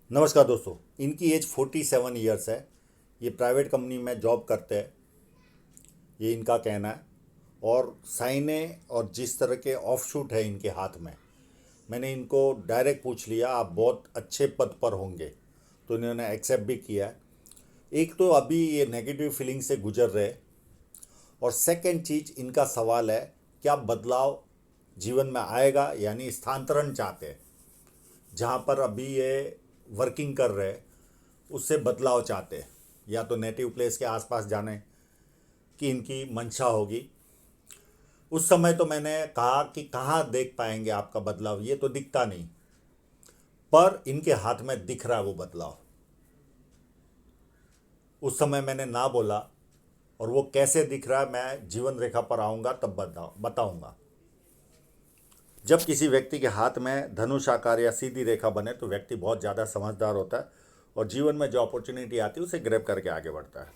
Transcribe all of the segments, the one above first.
नमस्कार दोस्तों। इनकी एज 47 ईयर्स है। ये प्राइवेट कंपनी में जॉब करते हैं, ये इनका कहना है। और साइने और जिस तरह के ऑफशूट है इनके हाथ में, मैंने इनको डायरेक्ट पूछ लिया आप बहुत अच्छे पद पर होंगे, तो इन्होंने एक्सेप्ट भी किया है। एक तो अभी ये नेगेटिव फीलिंग से गुजर रहे, और सेकंड चीज़ इनका सवाल है क्या बदलाव जीवन में आएगा, यानी स्थानांतरण चाहते हैं। जहाँ पर अभी ये वर्किंग कर रहे हैं उससे बदलाव चाहते हैं, या तो नेटिव प्लेस के आसपास जाने की इनकी मंशा होगी। उस समय तो मैंने कहा कि कहाँ देख पाएंगे आपका बदलाव, ये तो दिखता नहीं, पर इनके हाथ में दिख रहा है वो बदलाव। उस समय मैंने ना बोला, और वो कैसे दिख रहा है मैं जीवन रेखा पर आऊँगा तब बताऊँगा। जब किसी व्यक्ति के हाथ में धनुष आकार या सीधी रेखा बने तो व्यक्ति बहुत ज़्यादा समझदार होता है, और जीवन में जो अपॉर्चुनिटी आती है उसे ग्रैब करके आगे बढ़ता है।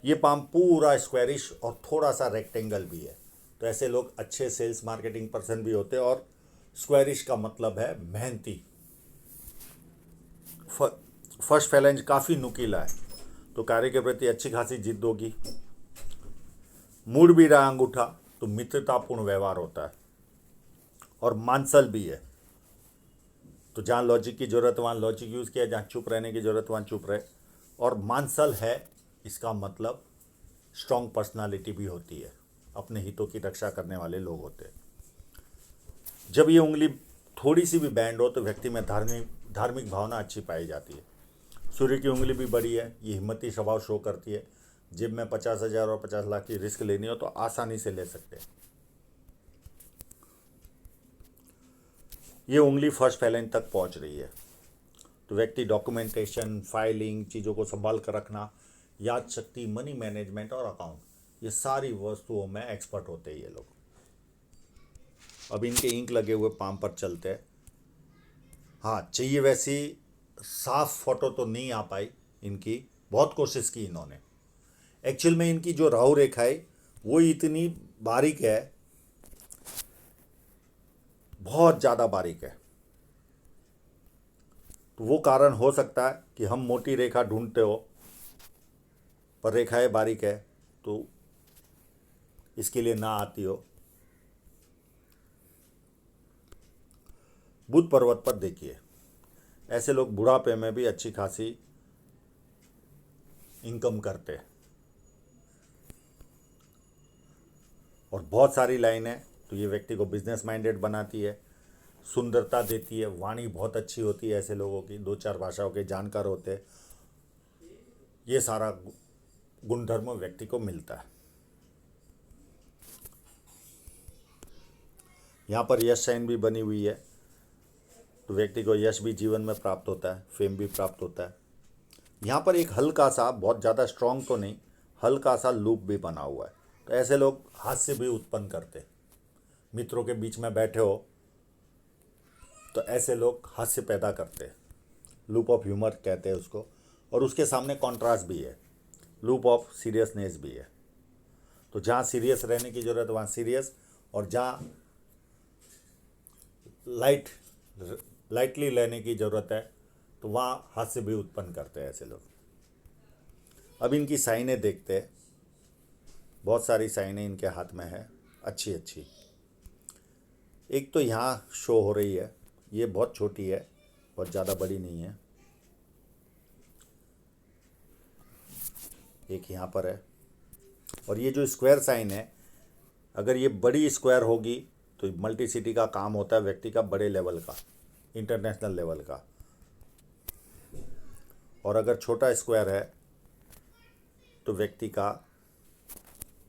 ये पाम पूरा स्क्वायरिश और थोड़ा सा रेक्टेंगल भी है, तो ऐसे लोग अच्छे सेल्स मार्केटिंग पर्सन भी होते हैं। और स्क्वायरिश का मतलब है मेहनती। फर्स्ट फैलेंज काफ़ी नुकीला है, तो कार्य के प्रति अच्छी खासी जिद होगी। मूड भी रहा अंगूठा तो मित्रतापूर्ण व्यवहार होता है, और मांसल भी है, तो जहाँ लॉजिक की ज़रूरत वहाँ लॉजिक यूज़ किया, जहाँ चुप रहने की ज़रूरत वहाँ चुप रहे। और मांसल है, इसका मतलब स्ट्रॉन्ग पर्सनालिटी भी होती है, अपने हितों की रक्षा करने वाले लोग होते हैं। जब ये उंगली थोड़ी सी भी बैंड हो तो व्यक्ति में धार्मिक भावना अच्छी पाई जाती है। सूर्य की उंगली भी बड़ी है, ये हिम्मती स्वभाव शो करती है। जेब में 50,000 और 50 लाख की रिस्क लेनी हो तो आसानी से ले सकते हैं। ये उंगली फर्स्ट फैलेंज तक पहुंच रही है, तो व्यक्ति डॉक्यूमेंटेशन, फाइलिंग, चीज़ों को संभाल कर रखना, याद शक्ति, मनी मैनेजमेंट और अकाउंट, ये सारी वस्तुओं में एक्सपर्ट होते हैं ये लोग। अब इनके इंक लगे हुए पाम पर चलते हैं। हाँ, चाहिए वैसी साफ फोटो तो नहीं आ पाई इनकी, बहुत कोशिश की इन्होंने। एक्चुअल में इनकी जो राहु रेखा है वो इतनी बारीक है, बहुत ज़्यादा बारीक है। तो वो कारण हो सकता है कि हम मोटी रेखा ढूंढते हो, पर रेखाएं बारीक है तो इसके लिए ना आती हो। बुध पर्वत पर देखिए, ऐसे लोग बुढ़ापे में भी अच्छी खासी इनकम करते हैं, और बहुत सारी लाइन है, तो ये व्यक्ति को बिजनेस माइंडेड बनाती है, सुंदरता देती है, वाणी बहुत अच्छी होती है ऐसे लोगों की, दो चार भाषाओं के जानकार होते हैं। ये सारा गुणधर्म व्यक्ति को मिलता है। यहाँ पर यश साइन भी बनी हुई है, तो व्यक्ति को यश भी जीवन में प्राप्त होता है, फेम भी प्राप्त होता है। यहाँ पर एक हल्का सा, बहुत ज़्यादा स्ट्रांग तो नहीं, हल्का सा लूप भी बना हुआ है, तो ऐसे लोग हास्य भी उत्पन्न करते। मित्रों के बीच में बैठे हो तो ऐसे लोग हास्य पैदा करते, लूप ऑफ ह्यूमर कहते हैं उसको। और उसके सामने कॉन्ट्रास्ट भी है, लूप ऑफ सीरियसनेस भी है। तो जहाँ सीरियस रहने की ज़रूरत वहाँ सीरियस, और जहाँ लाइटली लेने की ज़रूरत है तो वहाँ हास्य भी उत्पन्न करते हैं ऐसे लोग। अब इनकी साइनें देखते हैं, बहुत सारी साइनें इनके हाथ में है, अच्छी अच्छी। एक तो यहाँ शो हो रही है, ये बहुत छोटी है, बहुत ज़्यादा बड़ी नहीं है। एक यहाँ पर है, और ये जो स्क्वायर साइन है, अगर ये बड़ी स्क्वायर होगी तो मल्टी सिटी का काम होता है व्यक्ति का, बड़े लेवल का, इंटरनेशनल लेवल का। और अगर छोटा स्क्वायर है तो व्यक्ति का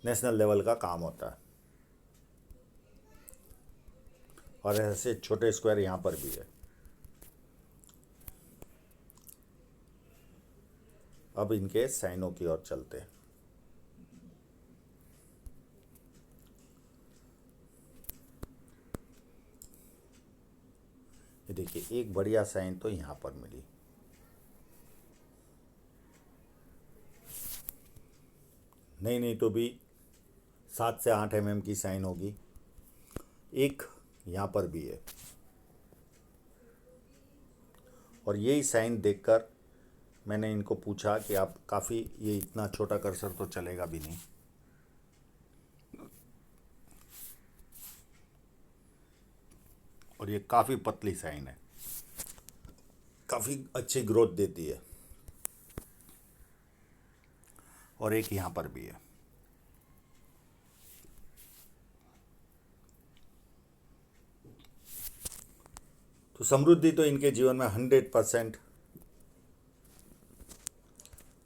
नेशनल लेवल का काम होता है। और ऐसे छोटे स्क्वायर यहाँ पर भी है। अब इनके साइनों की ओर चलते हैं। ये देखिए, एक बढ़िया साइन तो यहाँ पर मिली। नहीं नहीं तो भी 7 से 8 mm की साइन होगी। एक यहाँ पर भी है, और यही साइन देखकर मैंने इनको पूछा कि आप काफ़ी, ये इतना छोटा कर्सर तो चलेगा भी नहीं, और ये काफ़ी पतली साइन है, काफ़ी अच्छी ग्रोथ देती है, और एक यहाँ पर भी है। तो समृद्धि तो इनके जीवन में 100%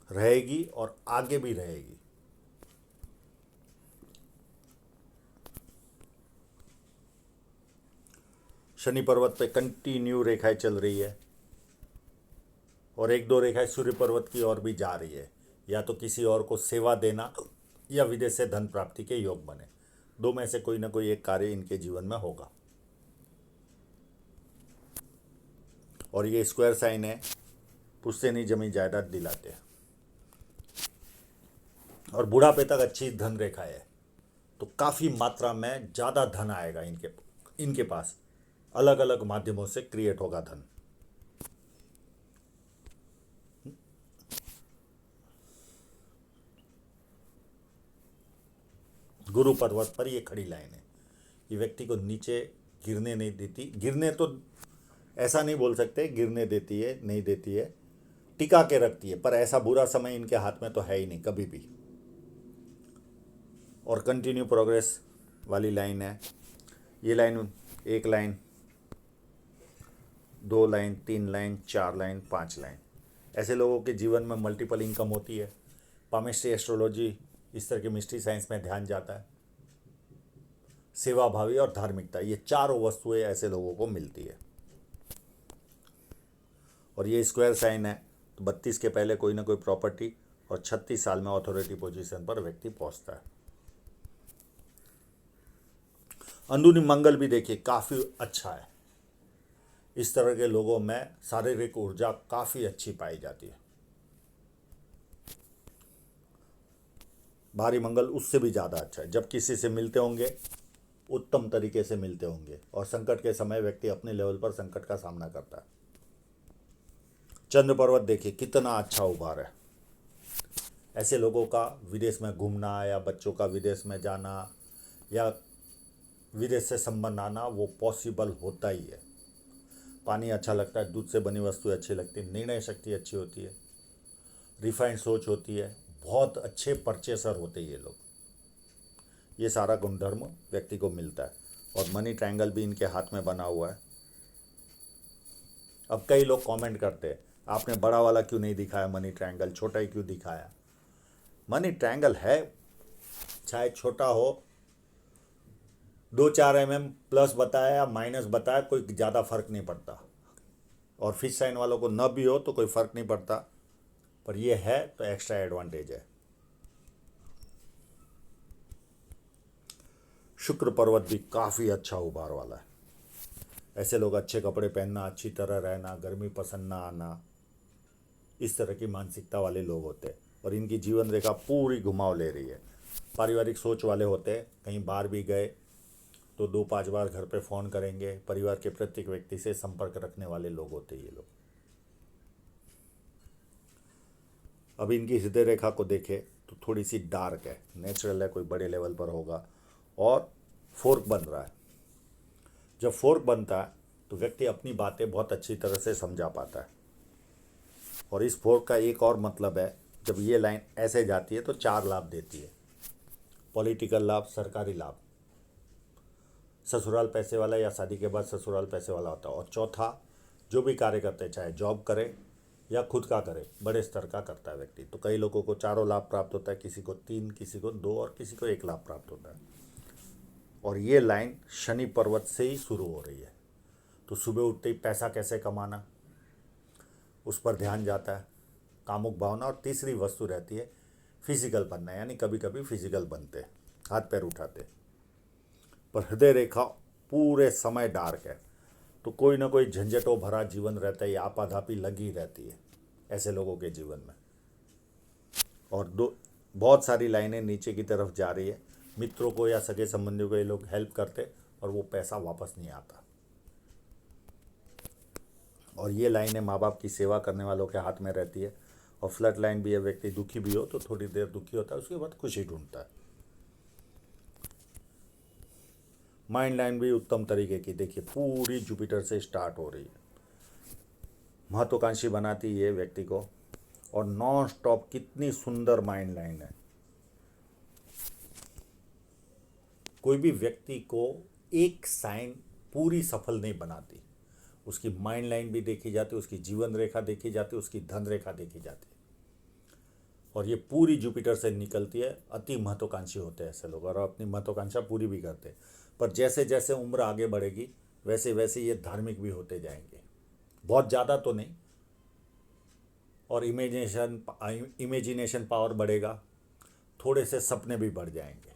रहेगी और आगे भी रहेगी। शनि पर्वत पे कंटिन्यू रेखाएं चल रही है, और एक दो रेखाएं सूर्य पर्वत की ओर भी जा रही है, या तो किसी और को सेवा देना या विदेश से धन प्राप्ति के योग बने, दो में से कोई ना कोई एक कार्य इनके जीवन में होगा। और ये स्क्वायर साइन है, पुश्तैनी जमीन जायदाद दिलाते हैं, और बुढ़ापे तक अच्छी धन रेखा है, तो काफ़ी मात्रा में ज़्यादा धन आएगा इनके पास, अलग अलग माध्यमों से क्रिएट होगा धन। गुरु पर्वत पर ये खड़ी लाइन है, ये व्यक्ति को नीचे गिरने नहीं देती, गिरने तो ऐसा नहीं बोल सकते गिरने देती है नहीं देती है, टिका के रखती है, पर ऐसा बुरा समय इनके हाथ में तो है ही नहीं कभी भी। और कंटिन्यू प्रोग्रेस वाली लाइन है ये लाइन, एक लाइन, दो लाइन, तीन लाइन, चार लाइन, पांच लाइन, ऐसे लोगों के जीवन में मल्टीपल इनकम होती है। पामिस्ट्री, एस्ट्रोलॉजी, इस तरह की मिस्ट्री साइंस में ध्यान जाता है। सेवा भावी और धार्मिकता, ये चारों वस्तुएं ऐसे लोगों को मिलती है। और ये स्क्वायर साइन है, तो 32 के पहले कोई ना कोई प्रॉपर्टी, और 36 साल में अथॉरिटी पोजीशन पर व्यक्ति पहुंचता है। अंदरूनी मंगल भी देखिए काफ़ी अच्छा है, इस तरह के लोगों में शारीरिक ऊर्जा काफ़ी अच्छी पाई जाती है। भारी मंगल उससे भी ज़्यादा अच्छा है, जब किसी से मिलते होंगे उत्तम तरीके से मिलते होंगे, और संकट के समय व्यक्ति अपने लेवल पर संकट का सामना करता है। चंद्र पर्वत देखिए कितना अच्छा उभार है, ऐसे लोगों का विदेश में घूमना या बच्चों का विदेश में जाना या विदेश से संबंध आना वो पॉसिबल होता ही है। पानी अच्छा लगता है, दूध से बनी वस्तुएं अच्छी लगती है, निर्णय शक्ति अच्छी होती है, रिफाइंड सोच होती है, बहुत अच्छे परचेसर होते हैं ये लोग। ये सारा गुणधर्म व्यक्ति को मिलता है। और मनी ट्रायंगल भी इनके हाथ में बना हुआ है। अब कई लोग कमेंट करते हैं आपने बड़ा वाला क्यों नहीं दिखाया मनी ट्रायंगल, छोटा ही क्यों दिखाया। मनी ट्रायंगल है, चाहे छोटा हो, 2-4 mm प्लस बताया या माइनस बताया, कोई ज़्यादा फर्क नहीं पड़ता। और फिश साइन वालों को न भी हो तो कोई फर्क नहीं पड़ता, पर ये है तो एक्स्ट्रा एडवांटेज है। शुक्र पर्वत भी काफ़ी अच्छा उभार वाला है, ऐसे लोग अच्छे कपड़े पहनना, अच्छी तरह रहना, गर्मी पसंद ना आना, इस तरह की मानसिकता वाले लोग होते हैं। और इनकी जीवन रेखा पूरी घुमाव ले रही है। पारिवारिक सोच वाले होते हैं, कहीं बाहर भी गए तो 2-5 बार घर पे फ़ोन करेंगे, परिवार के प्रत्येक व्यक्ति से संपर्क रखने वाले लोग होते हैं ये लोग। अब इनकी हृदय रेखा को देखें तो थोड़ी सी डार्क है, नेचुरल है, कोई बड़े लेवल पर होगा, और फोर्क बन रहा है। जब फोर्क बनता है तो व्यक्ति अपनी बातें बहुत अच्छी तरह से समझा पाता है। और इस फोर्क का एक और मतलब है, जब ये लाइन ऐसे जाती है तो 4 लाभ देती है। पॉलिटिकल लाभ, सरकारी लाभ, ससुराल पैसे वाला या शादी के बाद ससुराल पैसे वाला होता है। और चौथा, जो भी कार्य करते हैं, चाहे जॉब करे या खुद का करे, बड़े स्तर का करता है व्यक्ति। तो कई लोगों को चारों लाभ प्राप्त होता है, किसी को 3, किसी को 2 और किसी को 1 लाभ प्राप्त होता है। और ये लाइन शनि पर्वत से ही शुरू हो रही है। तो सुबह उठते ही पैसा कैसे कमाना, उस पर ध्यान जाता है, कामुक भावना। और तीसरी वस्तु रहती है फिजिकल बनना, यानी कभी कभी फिजिकल बनते, हाथ पैर उठाते। पर हृदय रेखा पूरे समय डार्क है, तो कोई ना कोई झंझटों भरा जीवन रहता है, आपाधापी लगी रहती है ऐसे लोगों के जीवन में। और बहुत सारी लाइनें नीचे की तरफ जा रही है। मित्रों को या सगे संबंधियों को ये लोग हेल्प करते और वो पैसा वापस नहीं आता। और ये लाइनें माँ बाप की सेवा करने वालों के हाथ में रहती है। और फ्लड लाइन भी है, व्यक्ति दुखी भी हो तो थोड़ी देर दुखी होता है, उसके बाद खुशी ढूंढता है। माइंड लाइन भी उत्तम तरीके की, देखिए पूरी जुपिटर से स्टार्ट हो रही है, महत्वाकांक्षी बनाती है व्यक्ति को। और नॉन स्टॉप कितनी सुंदर माइंड लाइन है। कोई भी व्यक्ति को एक साइन पूरी सफल नहीं बनाती, उसकी माइंड लाइन भी देखी जाती है, उसकी जीवन रेखा देखी जाती है, उसकी धन रेखा देखी जाती है। और ये पूरी जुपिटर से निकलती है। अति महत्वाकांक्षी होते हैं ऐसे लोग और अपनी महत्वाकांक्षा पूरी भी करते हैं। पर जैसे जैसे उम्र आगे बढ़ेगी वैसे वैसे ये धार्मिक भी होते जाएंगे, बहुत ज़्यादा तो नहीं। और इमेजिनेशन पावर बढ़ेगा, थोड़े से सपने भी बढ़ जाएंगे।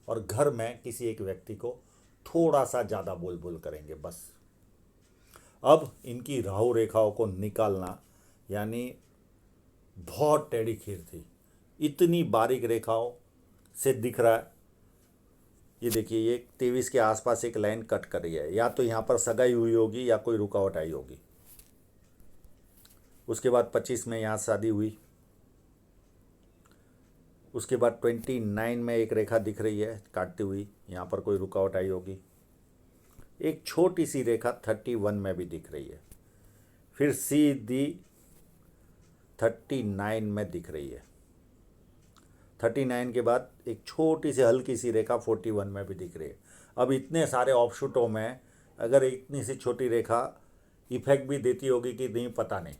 और घर में किसी एक व्यक्ति को थोड़ा सा ज़्यादा बोल बोल करेंगे बस। अब इनकी राहु रेखाओं को निकालना यानी बहुत टेढ़ी खीर थी, इतनी बारीक रेखाओं से दिख रहा है। ये देखिए, ये 23 के आसपास एक लाइन कट कर रही है, या तो यहाँ पर सगाई हुई होगी या कोई रुकावट आई होगी। उसके बाद 25 में यहाँ शादी हुई। उसके बाद 29 में एक रेखा दिख रही है काटती हुई, यहाँ पर कोई रुकावट आई होगी। एक छोटी सी रेखा 31 में भी दिख रही है, फिर सीधी 39 में दिख रही है। 39 के बाद एक छोटी सी हल्की सी रेखा 41 में भी दिख रही है। अब इतने सारे ऑफशूटों में अगर इतनी सी छोटी रेखा इफेक्ट भी देती होगी कि नहीं पता नहीं।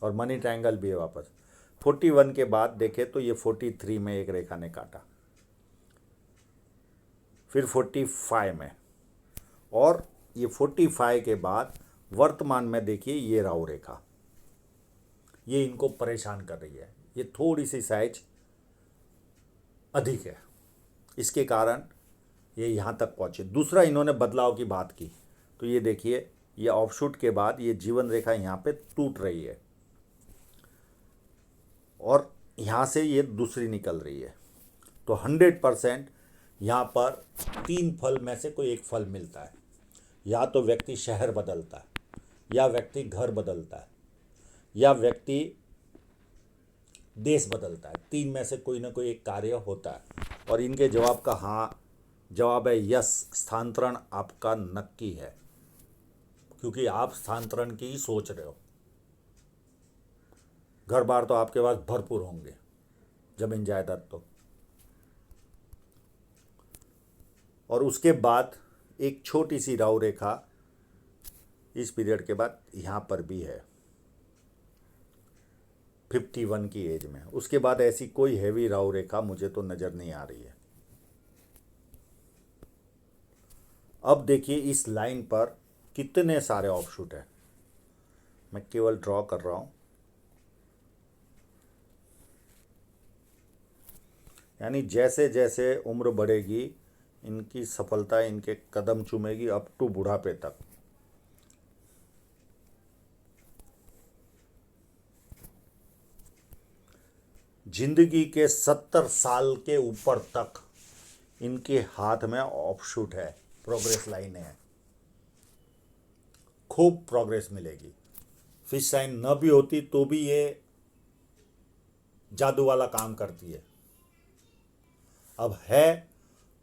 और मनी ट्रायंगल भी है वापस 41 के बाद देखे तो ये 43 में एक रेखा ने काटा, फिर 45 में, और ये 45 के बाद वर्तमान में देखिए ये राहु रेखा, ये इनको परेशान कर रही है। ये थोड़ी सी साइज अधिक है, इसके कारण ये यहाँ तक पहुँचे। दूसरा, इन्होंने बदलाव की बात की तो ये देखिए, ये ऑफशूट के बाद ये जीवन रेखा यहाँ पे टूट रही है और यहाँ से ये दूसरी निकल रही है। तो 100% यहाँ पर 3 फल में से कोई एक फल मिलता है। या तो व्यक्ति शहर बदलता है, या व्यक्ति घर बदलता है, या व्यक्ति देश बदलता है। 3 में से कोई ना कोई एक कार्य होता है। और इनके जवाब का हाँ जवाब है यस, स्थानांतरण आपका नक्की है, क्योंकि आप स्थानांतरण की ही सोच रहे हो। घर बार तो आपके पास भरपूर होंगे, जमीन जायदाद तो। और उसके बाद एक छोटी सी राहु रेखा इस पीरियड के बाद यहाँ पर भी है 51 की एज में। उसके बाद ऐसी कोई हैवी राहु रेखा मुझे तो नज़र नहीं आ रही है। अब देखिए इस लाइन पर कितने सारे ऑफशूट हैं, मैं केवल ड्रॉ कर रहा हूँ। यानी जैसे जैसे उम्र बढ़ेगी इनकी सफलता इनके कदम चूमेगी अप टू बुढ़ापे तक। जिंदगी के 70 साल के ऊपर तक इनके हाथ में ऑफशूट है, प्रोग्रेस लाइन है, खूब प्रोग्रेस मिलेगी। फिश साइन न भी होती तो भी ये जादू वाला काम करती है। अब है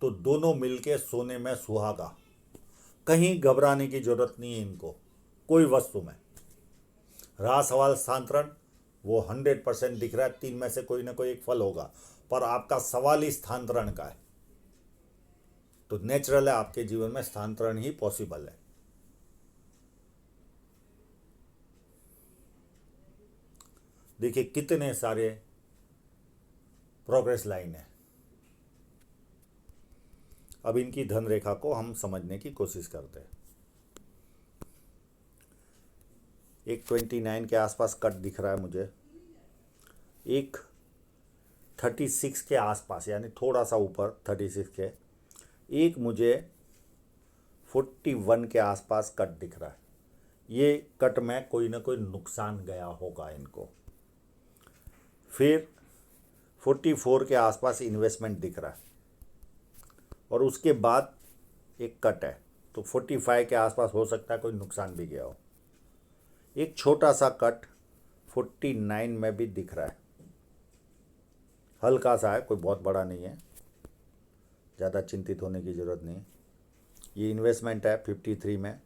तो दोनों मिलके सोने में सुहागा, कहीं घबराने की जरूरत नहीं है इनको कोई वस्तु में। रहा सवाल स्थानांतरण, वो 100% दिख रहा है, 3 में से कोई ना कोई एक फल होगा। पर आपका सवाल ही स्थानांतरण का है, तो नेचुरल है आपके जीवन में स्थानांतरण ही पॉसिबल है। देखिए कितने सारे प्रोग्रेस लाइन है। अब इनकी धन रेखा को हम समझने की कोशिश करते हैं। एक 29 के आसपास कट दिख रहा है मुझे, एक 36 के आसपास यानी थोड़ा सा ऊपर 36 के, एक मुझे 41 के आसपास कट दिख रहा है। ये कट में कोई ना कोई नुकसान गया होगा इनको। फिर 44 के आसपास इन्वेस्टमेंट दिख रहा है, और उसके बाद एक कट है, तो 45 के आसपास हो सकता है कोई नुकसान भी गया हो। एक छोटा सा कट 49 में भी दिख रहा है, हल्का सा है, कोई बहुत बड़ा नहीं है, ज़्यादा चिंतित होने की ज़रूरत नहीं। ये इन्वेस्टमेंट है 53 में,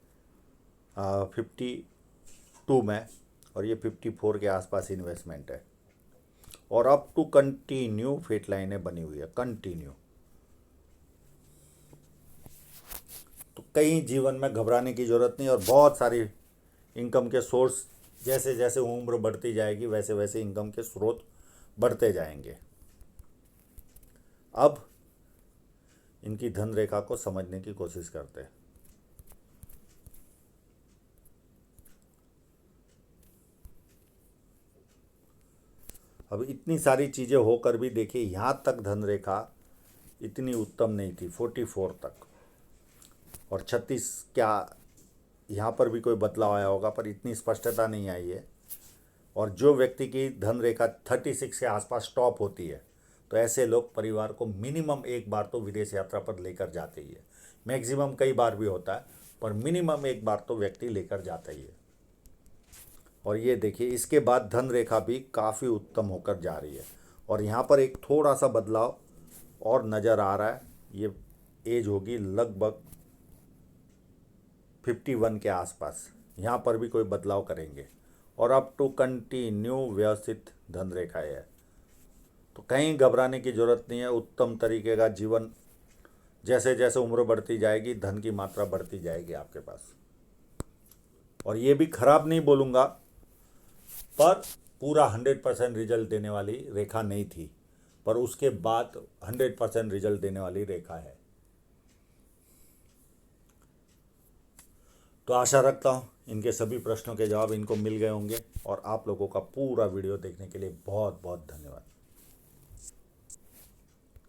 52 में, और ये 54 के आसपास इन्वेस्टमेंट है। और अप टू कंटिन्यू फेट लाइनें बनी हुई है, कंटिन्यू। तो कहीं जीवन में घबराने की ज़रूरत नहीं, और बहुत सारी इनकम के सोर्स, जैसे जैसे उम्र बढ़ती जाएगी वैसे वैसे इनकम के स्रोत बढ़ते जाएंगे। अब इनकी धन रेखा को समझने की कोशिश करते हैं। अब इतनी सारी चीज़ें होकर भी देखिए, यहाँ तक धन रेखा इतनी उत्तम नहीं थी, 44 तक, और 36 क्या यहाँ पर भी कोई बदलाव आया होगा, पर इतनी स्पष्टता नहीं आई है। और जो व्यक्ति की धन रेखा 36 के आसपास स्टॉप होती है, तो ऐसे लोग परिवार को मिनिमम एक बार तो विदेश यात्रा पर लेकर जाते ही है। मैक्सिमम कई बार भी होता है, पर मिनिमम एक बार तो व्यक्ति लेकर जाता ही है। और ये देखिए, इसके बाद धन रेखा भी काफ़ी उत्तम होकर जा रही है, और यहाँ पर एक थोड़ा सा बदलाव और नज़र आ रहा है। ये एज होगी लगभग 51 के आसपास, यहाँ पर भी कोई बदलाव करेंगे, और अप टू कंटिन्यू व्यवस्थित धन रेखा है। तो कहीं घबराने की ज़रूरत नहीं है, उत्तम तरीके का जीवन, जैसे जैसे उम्र बढ़ती जाएगी धन की मात्रा बढ़ती जाएगी आपके पास। और ये भी खराब नहीं बोलूँगा, पर पूरा 100% रिजल्ट देने वाली रेखा नहीं थी, पर उसके बाद 100% रिजल्ट देने वाली रेखा है। तो आशा रखता हूँ इनके सभी प्रश्नों के जवाब इनको मिल गए होंगे, और आप लोगों का पूरा वीडियो देखने के लिए बहुत बहुत धन्यवाद।